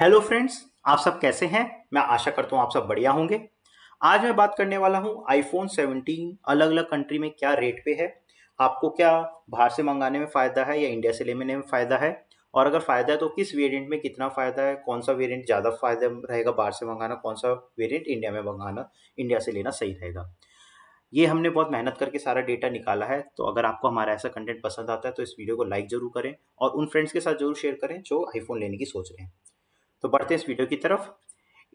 Hello friends. आप सब कैसे हैं? मैं आशा करता हूँ आप सब बढ़िया होंगे। आज मैं बात करने वाला हूँ आईफोन 17 अलग अलग कंट्री में क्या रेट पे है। आपको क्या बाहर से मंगाने में फ़ायदा है या इंडिया से लेने में फ़ायदा है, और अगर फ़ायदा है तो किस वेरिएंट में कितना फ़ायदा है, कौन सा वेरिएंट ज़्यादा फ़ायदा रहेगा बाहर से मंगाना, कौन सा वेरिएंट इंडिया में मंगाना, इंडिया से लेना सही रहेगा। ये हमने बहुत मेहनत करके सारा डेटा निकाला है। तो अगर आपको हमारा ऐसा कंटेंट पसंद आता है तो इस वीडियो को लाइक ज़रूर करें और उन फ्रेंड्स के साथ ज़रूर शेयर करें जो आईफोन लेने की सोच रहे हैं। तो बढ़ते हैं इस वीडियो की तरफ।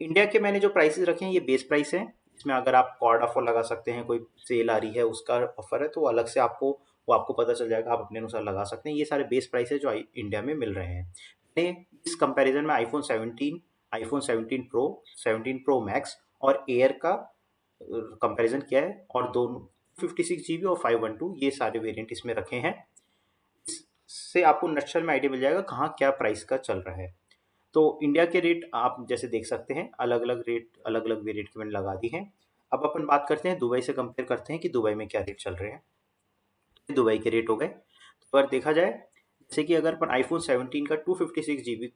इंडिया के मैंने जो प्राइसेस रखे हैं ये बेस प्राइस है। इसमें अगर आप कॉर्ड ऑफर लगा सकते हैं, कोई सेल आ रही है उसका ऑफर है तो वो अलग से आपको पता चल जाएगा, आप अपने अनुसार लगा सकते हैं। ये सारे बेस प्राइस है जो इंडिया में मिल रहे हैं। मैंने इस कंपैरिजन में आईफोन 17 प्रो, 17 प्रो मैक्स और एयर का कंपैरिजन किया है, और दोनों 56 GB और 512 ये सारे वेरिएंट इसमें रखे हैं। इससे आपको नक्शल में आइडिया मिल जाएगा कहाँ क्या प्राइस का चल रहा है। तो इंडिया के रेट आप जैसे देख सकते हैं, अलग अलग रेट अलग अलग वेरिएंट की मैंने लगा दी हैं। अब अपन बात करते हैं दुबई से, कंपेयर करते हैं कि दुबई में क्या रेट चल रहे हैं। दुबई के रेट हो गए। तो अगर देखा जाए, जैसे कि अगर अपन आईफोन 17 का 256 GB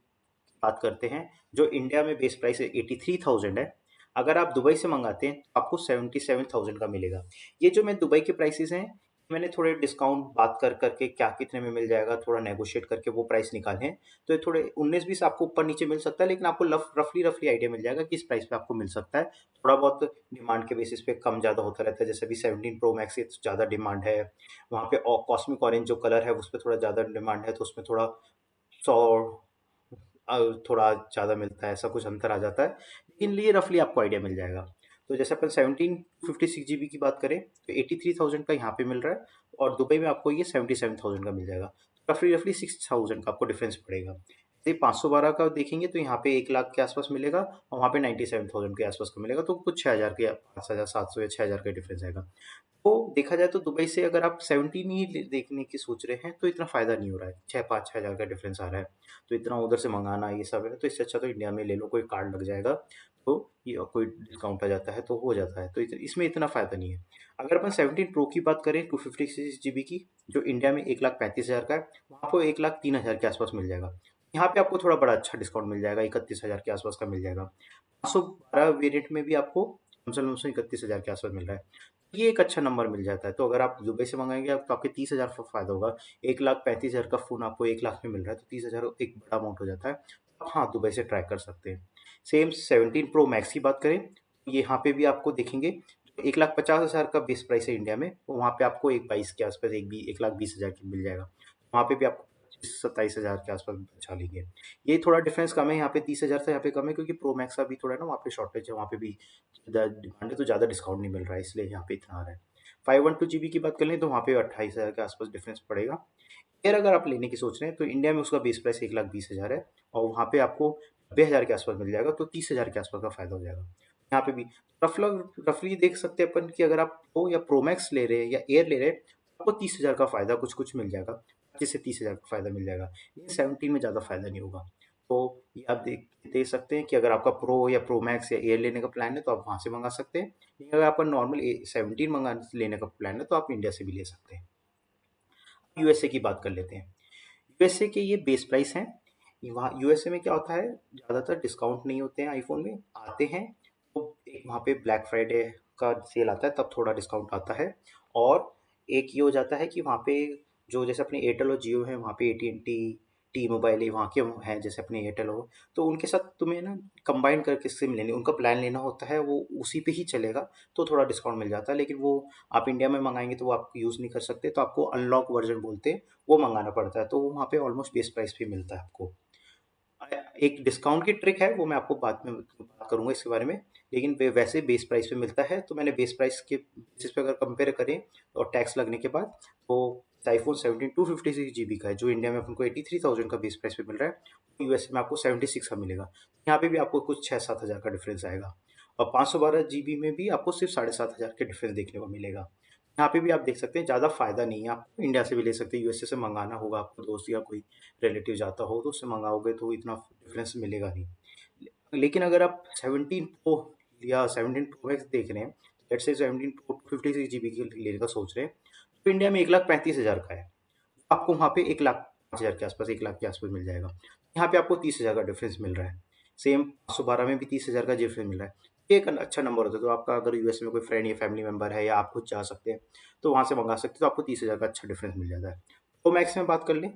बात करते हैं, जो इंडिया में बेस प्राइस 83,000 है। अगर आप दुबई से मंगाते हैं तो आपको 77,000 का मिलेगा। ये जो मैं दुबई के प्राइसेस हैं, मैंने थोड़े डिस्काउंट बात कर करके क्या कितने में मिल जाएगा थोड़ा नेगोशिएट करके वो प्राइस निकाले हैं। तो ये थोड़े 19-20 आपको ऊपर नीचे मिल सकता है, लेकिन आपको रफली रफली आइडिया मिल जाएगा किस प्राइस पे आपको मिल सकता है। थोड़ा बहुत डिमांड के बेसिस पे कम ज़्यादा होता रहता है। जैसे अभी 17 प्रो मैक्स की ज़्यादा डिमांड है, वहाँ पे कॉस्मिक ऑरेंज जो कलर है उस पर थोड़ा ज़्यादा डिमांड है, तो उसमें थोड़ा 100 थोड़ा ज़्यादा मिलता है, ऐसा कुछ अंतर आ जाता है। लेकिन ये रफली आपको आइडिया मिल जाएगा। तो जैसे अपन 17 56 GB की बात करें तो 83,000 का यहाँ पे मिल रहा है, और दुबई में आपको ये 77,000 का मिल जाएगा। रफली रफली 6,000 का आपको डिफरेंस पड़ेगा। यदि 512 का देखेंगे तो यहाँ पे 1 लाख के आसपास मिलेगा, और वहाँ पे 97,000 के आसपास का मिलेगा। तो कुछ 6,000 के 5,700 या 6,000 का डिफरेंस आएगा। तो देखा जाए तो दुबई से अगर आप 17 ही देखने की सोच रहे हैं तो इतना फ़ायदा नहीं हो रहा है, 6-5 हज़ार का डिफरेंस आ रहा है। तो इतना उधर से मंगाना ये सब है, तो इससे अच्छा तो इंडिया में ले लो, कोई कार्ड लग जाएगा तो ये कोई डिस्काउंट आ जाता है तो हो जाता है। तो इसमें इतना फ़ायदा नहीं है। अगर अपन 17 प्रो की बात करें 256 GB की, जो इंडिया में 1,35,000 का है, वहाँ आपको 1,03,000 के आसपास मिल जाएगा। यहाँ पे आपको थोड़ा बड़ा अच्छा डिस्काउंट मिल जाएगा, 31,000 के आसपास का मिल जाएगा। 512 वेरिएंट में भी आपको कम से कम 31,000 के आसपास मिल रहा है। ये एक अच्छा नंबर मिल जाता है। तो अगर आप दुबई से मंगाएंगे तो आपके 30,000 का फ़ायदा होगा। 1,35,000 का फ़ोन आपको 1 लाख में मिल रहा है, तो 30,000 एक बड़ा अमाउंट हो जाता है। आप हाँ, दुबई से ट्रैक कर सकते हैं। सेम 17 प्रो मैक्स की बात करें तो यहाँ पे भी आपको देखेंगे 1,50,000 का बेस प्राइस है इंडिया में, तो वहाँ पे आपको 1,22 के आसपास 1,20,000 की मिल जाएगा। वहाँ पे भी आपको 27,000 के आसपास बचा लेंगे। ये थोड़ा डिफरेंस कम है, यहाँ पे 30,000 से यहाँ पे कम है, क्योंकि प्रो मैक्स का भी थोड़ा ना वहाँ पे शॉर्टेज है, वहाँ पे भी डिमांड है तो ज़्यादा डिस्काउंट नहीं मिल रहा है, इसलिए यहाँ पे इतना आ रहा है। 512 GB की बात कर लें तो वहाँ पे 28,000 के आसपास डिफरेंस पड़ेगा। एयर अगर आप लेने की सोच रहे हैं तो इंडिया में उसका बेस प्राइस 1,20,000 है, और वहाँ पे आपको 90,000 के आसपास मिल जाएगा, तो 30,000 के आसपास का फायदा हो जाएगा। यहाँ पे भी रफली देख सकते हैं अपन कि अगर आप प्रो या प्रो मैक्स ले रहे हैं या एयर ले रहे हैं तो आपको 30,000 का फायदा कुछ कुछ मिल जाएगा, 25 से 30,000 का फायदा मिल जाएगा। ये 17 में ज़्यादा फायदा नहीं होगा। तो ये आप देख सकते हैं कि अगर आपका प्रो या प्रो मैक्स या एयर लेने का प्लान है तो आप वहाँ से मंगा सकते हैं। लेकिन अगर आपका नॉर्मल 17 मंगा लेने का प्लान है तो आप इंडिया से भी ले सकते हैं। यूएसए की बात कर लेते हैं। यूएसए के ये बेस प्राइस हैं। वहाँ यूएसए में क्या होता है, ज़्यादातर डिस्काउंट नहीं होते हैं आईफोन में, आते हैं तो एक वहाँ पे ब्लैक फ्राइडे का सेल आता है तब थोड़ा डिस्काउंट आता है। और एक ये हो जाता है कि वहाँ पे जो जैसे अपने एयरटेल और जियो है, वहाँ पे एटी टी मोबाइल वहाँ के हैं, जैसे अपने एयरटेल हो, तो उनके साथ तुम्हें ना कंबाइन करके सिम लेनी, उनका प्लान लेना होता है, वो उसी पे ही चलेगा, तो थोड़ा डिस्काउंट मिल जाता है। लेकिन वो आप इंडिया में मंगाएंगे तो वो आप यूज़ नहीं कर सकते, तो आपको अनलॉक वर्जन बोलते हैं वो मंगाना पड़ता है, तो वो वहाँ पे ऑलमोस्ट बेस प्राइस पे मिलता है आपको। एक डिस्काउंट की ट्रिक है वो मैं आपको बाद में बात करूँगा इसके बारे में, लेकिन वैसे बेस प्राइस पे मिलता है। तो मैंने बेस प्राइस के बेसिस पे अगर कंपेयर करें और टैक्स लगने के बाद, तो आईफोन 17 256 GB का है, जो इंडिया में अपन को 83,000 का बेस प्राइस पे मिल रहा है, यूएसए में आपको 76 का मिलेगा। यहाँ पे भी आपको कुछ 6-7 हज़ार का डिफरेंस आएगा। और 512 GB में भी आपको सिर्फ 7,500 के डिफरेंस देखने को मिलेगा। यहाँ पे भी आप देख सकते हैं ज़्यादा फायदा नहीं है, आप इंडिया से भी ले सकते हैं, यूएसए से मंगाना होगा, आपको दोस्त या कोई रिलेटिव जाता हो तो उससे मंगाओगे तो इतना डिफरेंस मिलेगा नहीं। लेकिन अगर आप 17 प्रो या 17 प्रो मैक्स देख रहे हैं, लेट्स से 17 प्रो 56 GB की लेने का सोच रहे हैं, तो इंडिया में 1,35,000 का है, आपको वहाँ पे 1,05,000 के आसपास 1 लाख के आसपास मिल जाएगा। यहाँ पे आपको 30,000 का डिफरेंस मिल रहा है। सेम 512 में भी 30,000 का डिफरेंस मिल रहा है। ये एक अच्छा नंबर होता है, तो आपका अगर यूएस में कोई फ्रेंड या फैमिली मेंबर है या आप खुद जा सकते हैं तो वहाँ से मंगा सकते हैं, तो आपको 30,000 का अच्छा डिफरेंस मिल जाता है। प्रो मैक्स में बात कर लें,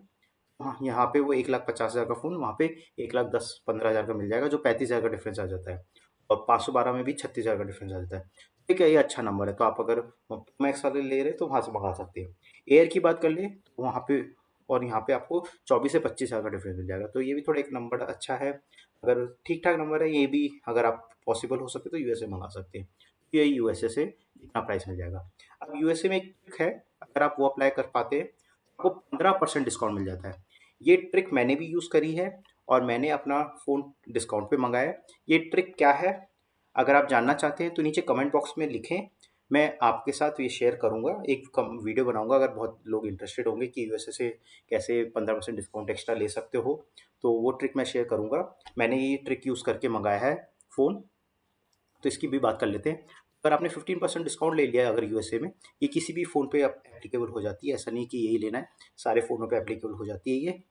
हाँ यहाँ पे वो 1,50,000 का फ़ोन वहाँ पे 1,10-15,000 का मिल जाएगा, जो 35,000 का डिफरेंस आ जाता है। और 512 में भी 36,000 का डिफरेंस आ जाता है। ठीक है, ये अच्छा नंबर है, तो आप अगर मैक्स वाले ले रहे हैं तो वहाँ से मंगा सकते हैं। एयर की बात कर ले तो वहाँ पे और यहाँ पे आपको 24 से 25,000 का डिफरेंस मिल जाएगा, तो ये भी थोड़ा एक नंबर अच्छा है। अगर ठीक ठाक नंबर है ये भी, अगर आप पॉसिबल हो सके तो यूएसए मंगा सकते हैं। ये यूएसए से इतना प्राइस मिल जाएगा। अब यूएसए में एक ट्रिक है, अगर आप वो अप्लाई कर पाते हैं आपको 15% डिस्काउंट मिल जाता है। ये ट्रिक मैंने भी यूज़ करी है और मैंने अपना फ़ोन डिस्काउंट पे मंगाया है। ये ट्रिक क्या है, अगर आप जानना चाहते हैं तो नीचे कमेंट बॉक्स में लिखें, मैं आपके साथ ये शेयर करूँगा, एक कम वीडियो बनाऊँगा। अगर बहुत लोग इंटरेस्टेड होंगे कि यूएसए से कैसे 15% डिस्काउंट एक्स्ट्रा ले सकते हो, तो वो ट्रिक मैं शेयर करूँगा। मैंने ये ट्रिक यूज़ करके मंगाया है फ़ोन, तो इसकी भी बात कर लेते हैं। अगर आपने 15% डिस्काउंट ले लिया है अगर यूएसए में, ये किसी भी फ़ोन पे एप्लीकेबल हो जाती है, ऐसा नहीं कि यही लेना है, सारे फ़ोनों पे एप्लीकेबल हो जाती है ये।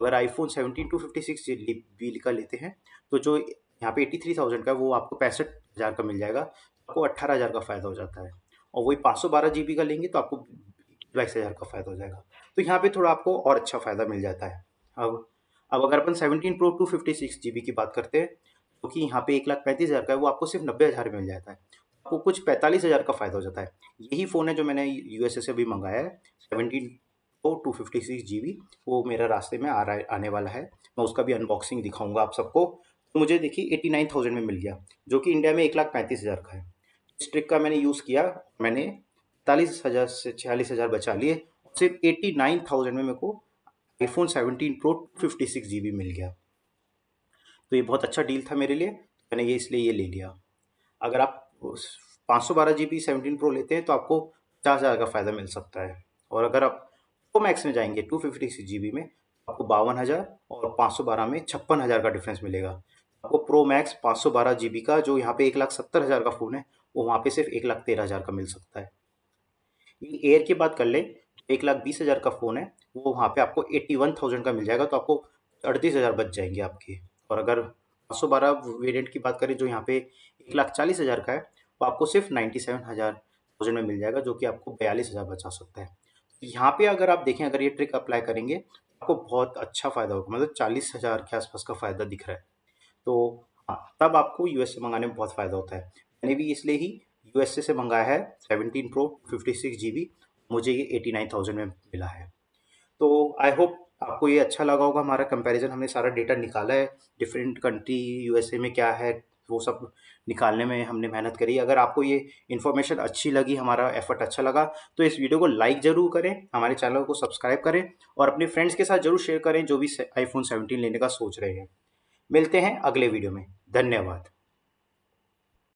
अगर आईफोन 17 टू 56 जीबी का लेते हैं तो जो यहाँ पे 83,000 का है, वो आपको 65,000 का मिल जाएगा, आपको 18,000 का फ़ायदा हो जाता है। और वही 512 जीबी का लेंगे तो आपको 22,000 का फ़ायदा हो जाएगा, तो यहाँ पे थोड़ा आपको और अच्छा फ़ायदा मिल जाता है। अब अगर अपन 17 प्रो टू 56 जीबी की बात करते हैं, जो कि यहाँ पे 1,35,000 का है, वो आपको सिर्फ 90,000 में मिल जाता है, आपको कुछ 45,000 का फ़ायदा हो जाता है। यही फ़ोन है जो मैंने यूएसए से भी मंगाया है, 17 प्रो 256 जीबी, वो मेरा रास्ते में आ रहा है, आने वाला है। मैं उसका भी अनबॉक्सिंग दिखाऊंगा आप सबको। तो मुझे देखिए 89,000 में मिल गया, जो कि इंडिया में 1,35,000 का है। इस ट्रिक का मैंने यूज़ किया, मैंने 43,000 से 46,000 बचा लिए, सिर्फ 89,000 में मेरे को आईफोन 17 प्रो 56 जीबी मिल गया। तो ये बहुत अच्छा डील था मेरे लिए, मैंने ये इसलिए ये ले लिया। अगर आप 512 जीबी 17 प्रो लेते हैं तो आपको 50,000 का फ़ायदा मिल सकता है। और अगर आप प्रो मैक्स में जाएंगे 256 जीबी में, आपको 52,000 और 512 में 56,000 का डिफरेंस मिलेगा। आपको प्रो मैक्स 512 जीबी का, जो यहाँ पे 1,70,000 का फ़ोन है, वो वहाँ पे सिर्फ 1,13,000 का मिल सकता है। एयर की बात कर ले, 1,20,000 का फ़ोन है, वो वहाँ पे आपको 81,000 का मिल जाएगा, तो आपको 38,000 बच जाएंगे आपके। और अगर 512 वेरिएंट की बात करें जो यहाँ पे 1,40,000 का है, वो आपको सिर्फ 97,000 में मिल जाएगा, जो कि आपको 42,000 बचा सकता है। यहाँ पे अगर आप देखें, अगर ये ट्रिक अप्लाई करेंगे आपको बहुत अच्छा फ़ायदा होगा, मतलब 40,000 के आसपास का फ़ायदा दिख रहा है। तो हाँ, तब आपको यूएस से मंगाने में बहुत फ़ायदा होता है। मैंने भी इसलिए ही यूएसए से मंगाया है 17 प्रो 56 जीबी, मुझे ये 89,000 में मिला है। तो आई होप आपको ये अच्छा लगा होगा, हमारा कंपैरिजन, हमने सारा डेटा निकाला है, डिफरेंट कंट्री यूएसए में क्या है वो सब निकालने में हमने मेहनत करी। अगर आपको ये इन्फॉर्मेशन अच्छी लगी, हमारा एफर्ट अच्छा लगा, तो इस वीडियो को लाइक ज़रूर करें, हमारे चैनल को सब्सक्राइब करें और अपने फ्रेंड्स के साथ ज़रूर शेयर करें जो भी आईफोन 17 लेने का सोच रहे हैं। मिलते हैं अगले वीडियो में, धन्यवाद।